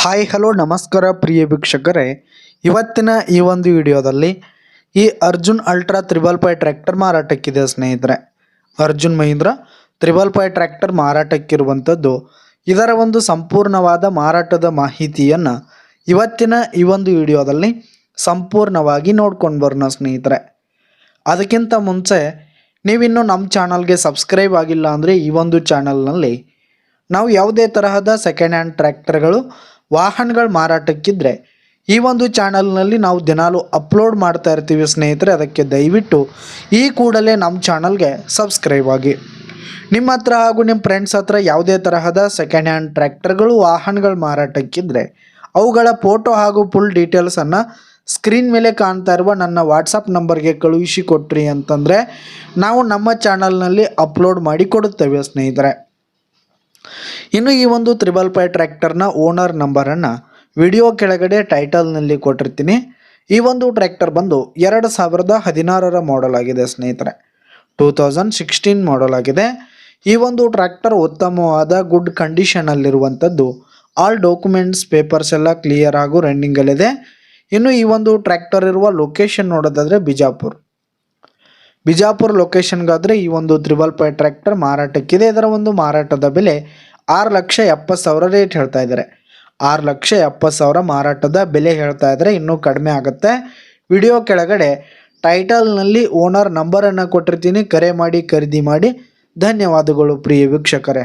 Hi hello ನಮಸ್ಕಾರ ಪ್ರಿಯ ವೀಕ್ಷಕರೇ, ಇವತ್ತಿನ ಈ ಒಂದು ವಿಡಿಯೋದಲ್ಲಿ ಈ ಅರ್ಜುನ್ ಅಲ್ಟ್ರಾ 555 ಟ್ರ್ಯಾಕ್ಟರ್ ಮಾರಾಟಕ್ಕಿದೆ ಸ್ನೇಹಿತರೆ. ಅರ್ಜುನ್ ಮಹೀಂದ್ರ 555 ಟ್ರ್ಯಾಕ್ಟರ್ ಮಾರಾಟಕ್ಕಿರುವಂಥದ್ದು. ಇದರ ಒಂದು ಸಂಪೂರ್ಣವಾದ ಮಾರಾಟದ ಮಾಹಿತಿಯನ್ನು ಇವತ್ತಿನ ಈ ಒಂದು ವಿಡಿಯೋದಲ್ಲಿ ಸಂಪೂರ್ಣವಾಗಿ ನೋಡ್ಕೊಂಡು ಬರೋಣ ಸ್ನೇಹಿತರೆ. ಅದಕ್ಕಿಂತ ಮುಂಚೆ ನೀವಿನ್ನೂ ನಮ್ಮ ಚಾನಲ್ಗೆ ಸಬ್ಸ್ಕ್ರೈಬ್ ಆಗಿಲ್ಲ ಅಂದರೆ ಈ ಒಂದು ಚಾನಲ್ನಲ್ಲಿ ನಾವು ಯಾವುದೇ ತರಹದ ಸೆಕೆಂಡ್ ಹ್ಯಾಂಡ್ ಟ್ರ್ಯಾಕ್ಟರ್ಗಳು ವಾಹನಗಳು ಮಾರಾಟಕ್ಕಿದ್ರೆ ಈ ಒಂದು ಚಾನಲ್ನಲ್ಲಿ ನಾವು ದಿನಾಲು ಅಪ್ಲೋಡ್ ಮಾಡ್ತಾ ಇರ್ತೀವಿ ಸ್ನೇಹಿತರೆ. ಅದಕ್ಕೆ ದಯವಿಟ್ಟು ಈ ಕೂಡಲೇ ನಮ್ಮ ಚಾನಲ್ಗೆ ಸಬ್ಸ್ಕ್ರೈಬ್ ಆಗಿ. ನಿಮ್ಮ ಹತ್ರ ಹಾಗೂ ನಿಮ್ಮ ಫ್ರೆಂಡ್ಸ್ ಹತ್ರ ಯಾವುದೇ ತರಹದ ಸೆಕೆಂಡ್ ಹ್ಯಾಂಡ್ ಟ್ರ್ಯಾಕ್ಟರ್ಗಳು ವಾಹನಗಳು ಮಾರಾಟಕ್ಕಿದ್ರೆ ಅವುಗಳ ಫೋಟೋ ಹಾಗೂ ಫುಲ್ ಡೀಟೇಲ್ಸನ್ನು ಸ್ಕ್ರೀನ್ ಮೇಲೆ ಕಾಣ್ತಾ ಇರುವ ನನ್ನ ವಾಟ್ಸಪ್ ನಂಬರ್ಗೆ ಕಳುಹಿಸಿ ಕೊಟ್ರಿ ಅಂತಂದರೆ ನಾವು ನಮ್ಮ ಚಾನಲ್ನಲ್ಲಿ ಅಪ್ಲೋಡ್ ಮಾಡಿ ಕೊಡುತ್ತೇವೆ ಸ್ನೇಹಿತರೆ. ಇನ್ನು ಈ ಒಂದು 555 ಟ್ರ್ಯಾಕ್ಟರ್ನ ಓನರ್ ನಂಬರನ್ನು ವಿಡಿಯೋ ಕೆಳಗಡೆ ಟೈಟಲ್ನಲ್ಲಿ ಕೊಟ್ಟಿರ್ತೀನಿ. ಈ ಒಂದು ಟ್ರ್ಯಾಕ್ಟರ್ ಬಂದು 2016ರ ಮಾಡೆಲ್ ಆಗಿದೆ ಸ್ನೇಹಿತರೆ. 2016 ಮಾಡೆಲ್ ಆಗಿದೆ. ಈ ಒಂದು ಟ್ರ್ಯಾಕ್ಟರ್ ಉತ್ತಮವಾದ ಗುಡ್ ಕಂಡೀಷನಲ್ಲಿರುವಂಥದ್ದು. ಆಲ್ ಡಾಕ್ಯುಮೆಂಟ್ಸ್ ಪೇಪರ್ಸ್ ಎಲ್ಲ ಕ್ಲಿಯರ್ ಹಾಗೂ ರನ್ನಿಂಗಲ್ಲಿದೆ. ಇನ್ನು ಈ ಒಂದು ಟ್ರ್ಯಾಕ್ಟರ್ ಇರುವ ಲೊಕೇಶನ್ ನೋಡೋದಾದರೆ ಬಿಜಾಪುರ ಲೊಕೇಶನ್ಗಾದರೆ ಈ ಒಂದು 555 ಟ್ರ್ಯಾಕ್ಟರ್ ಮಾರಾಟಕ್ಕಿದೆ. ಇದರ ಒಂದು ಮಾರಾಟದ ಬೆಲೆ 6,70,000 ರೇಟ್ ಹೇಳ್ತಾ ಇದ್ದಾರೆ. 6,70,000 ಮಾರಾಟದ ಬೆಲೆ ಹೇಳ್ತಾ ಇದ್ದಾರೆ. ಇನ್ನೂ ಕಡಿಮೆ ಆಗುತ್ತೆ. ವಿಡಿಯೋ ಕೆಳಗಡೆ ಟೈಟಲ್ನಲ್ಲಿ ಓನರ್ ನಂಬರನ್ನು ಕೊಟ್ಟಿರ್ತೀನಿ. ಕರೆ ಮಾಡಿ ಖರೀದಿ ಮಾಡಿ. ಧನ್ಯವಾದಗಳು ಪ್ರಿಯ ವೀಕ್ಷಕರೇ.